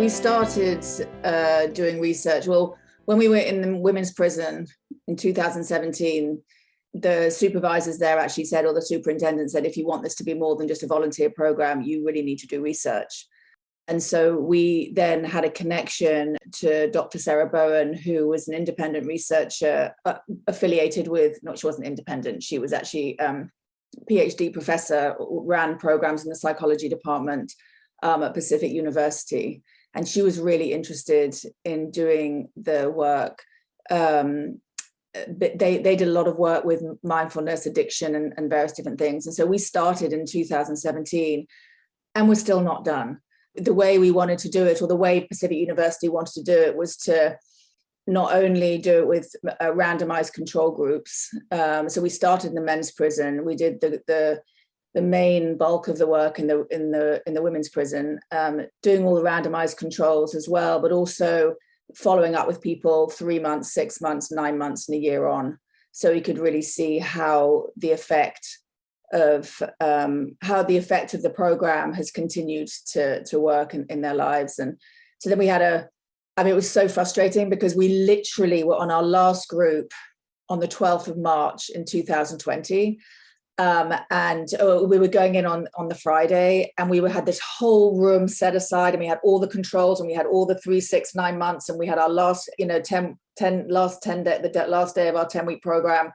we started doing research. Well, when we were in the women's prison in 2017, the supervisors there actually said, or the superintendent said, if you want this to be more than just a volunteer program, you really need to do research. And so we then had a connection to Dr. Sarah Bowen, who was an independent researcher affiliated with, no, she wasn't independent, she was actually PhD professor, ran programs in the psychology department at Pacific University. And she was really interested in doing the work. But they did a lot of work with mindfulness, addiction, and various different things. And so we started in 2017, and we're still not done. The way we wanted to do it, or the way Pacific University wanted to do it, was to not only do it with randomized control groups. So we started in the men's prison. We did the main bulk of the work in the women's prison, doing all the randomized controls as well, but also following up with people 3 months, 6 months, 9 months, and a year on, so we could really see how the effect of the program has continued to work in their lives. And so then we had it was so frustrating because we literally were on our last group on the 12th of March in 2020. And we were going in on the Friday, and we had this whole room set aside, and we had all the controls, and we had all the 3, 6, 9 months, and we had our last, the last day of our 10-week program,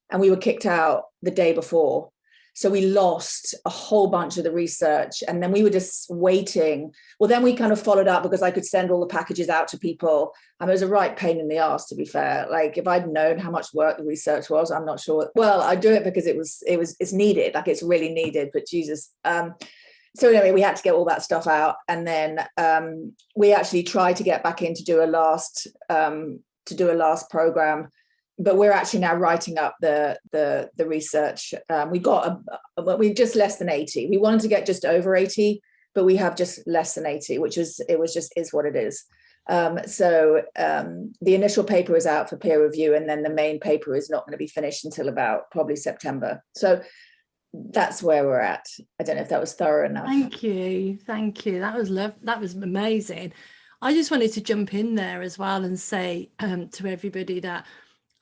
and we were kicked out the day before. So we lost a whole bunch of the research, and then we were just waiting. Well, then we kind of followed up because I could send all the packages out to people. And it was a right pain in the ass, to be fair. Like, if I'd known how much work the research was, I'm not sure. Well, I do it because it's needed. Like, it's really needed. But Jesus. So anyway, we had to get all that stuff out, and then we actually tried to get back in to do a last program. But we're actually now writing up the research. We just less than 80. We wanted to get just over 80, but we have just less than 80, which is what it is. So the initial paper is out for peer review, and then the main paper is not going to be finished until about probably September. So that's where we're at. I don't know if that was thorough enough. Thank you. That was amazing. I just wanted to jump in there as well and say to everybody that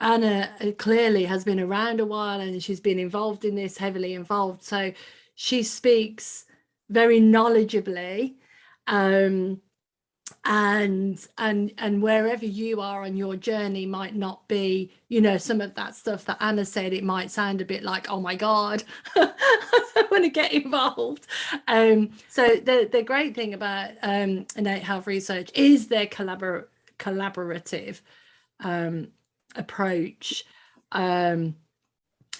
Anna clearly has been around a while, and she's been involved in this, heavily involved. So she speaks very knowledgeably, and wherever you are on your journey might not be, some of that stuff that Anna said. It might sound a bit like, oh my God, I want to get involved. So the great thing about innate health research is their collaborative approach. A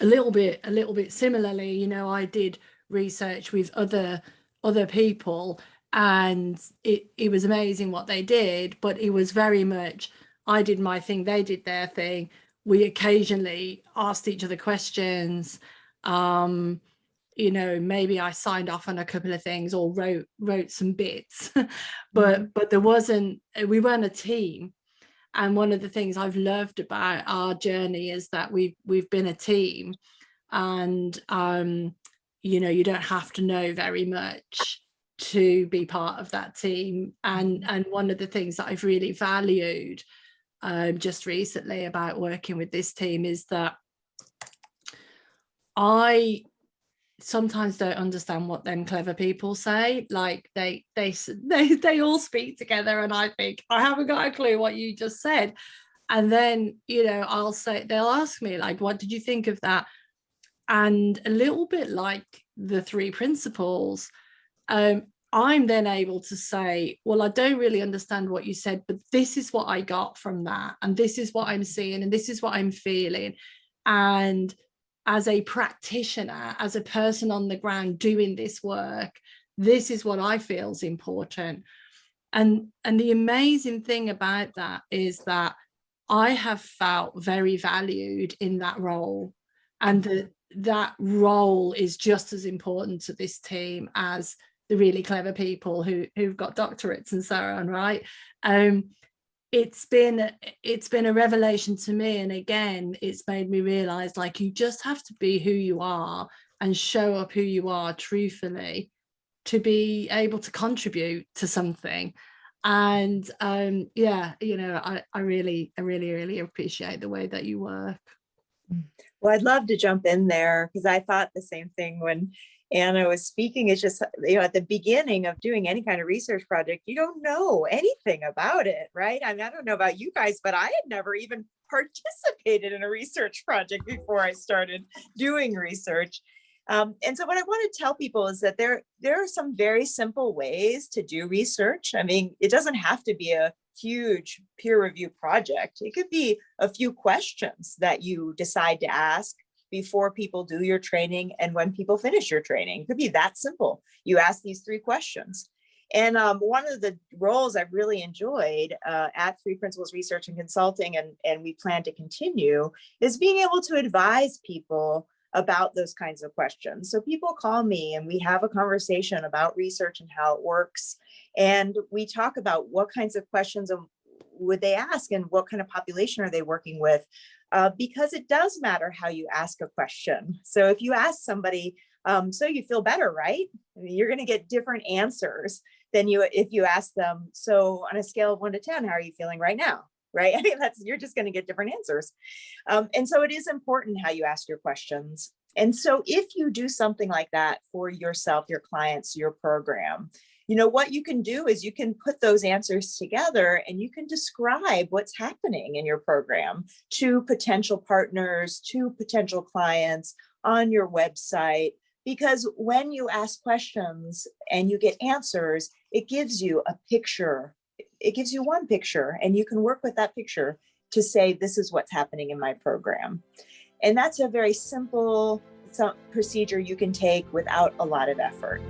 little bit similarly, I did research with other people, and it was amazing what they did, but it was very much, I did my thing, they did their thing. We occasionally asked each other questions. Maybe I signed off on a couple of things or wrote some bits, but we weren't a team. And one of the things I've loved about our journey is that we've been a team, and you don't have to know very much to be part of that team. And one of the things that I've really valued just recently about working with this team is that I sometimes don't understand what them clever people say. Like they all speak together, and I think, I haven't got a clue what you just said. And then they'll ask me, like, what did you think of that? And a little bit like the 3 principles, I'm then able to say, well, I don't really understand what you said, but this is what I got from that, and this is what I'm seeing, and this is what I'm feeling. And as a practitioner, as a person on the ground doing this work, this is what I feel is important. And the amazing thing about that is that I have felt very valued in that role, and that role is just as important to this team as the really clever people who've got doctorates and so on, right? It's been a revelation to me, and again, it's made me realize, like, you just have to be who you are and show up who you are truthfully to be able to contribute to something. And yeah, I really appreciate the way that you work. Well, I'd love to jump in there because I thought the same thing when Anna was speaking. It's just, at the beginning of doing any kind of research project, you don't know anything about it, right? I mean, I don't know about you guys, but I had never even participated in a research project before I started doing research. And so what I want to tell people is that there are some very simple ways to do research. I mean, it doesn't have to be a huge peer review project. It could be a few questions that you decide to ask before people do your training and when people finish your training. It could be that simple. You ask these 3 questions. And one of the roles I've really enjoyed at 3 Principles Research and Consulting, and we plan to continue, is being able to advise people about those kinds of questions. So people call me and we have a conversation about research and how it works. And we talk about what kinds of questions would they ask and what kind of population are they working with? Because it does matter how you ask a question. So if you ask somebody, so you feel better, right? I mean, you're going to get different answers than if you ask them, so on a scale of 1 to 10, how are you feeling right now? Right? I mean, you're just going to get different answers. And so it is important how you ask your questions. And so if you do something like that for yourself, your clients, your program, what you can do is you can put those answers together and you can describe what's happening in your program to potential partners, to potential clients on your website. Because when you ask questions and you get answers, it gives you a picture. It gives you one picture and you can work with that picture to say, this is what's happening in my program. And that's a very simple procedure you can take without a lot of effort.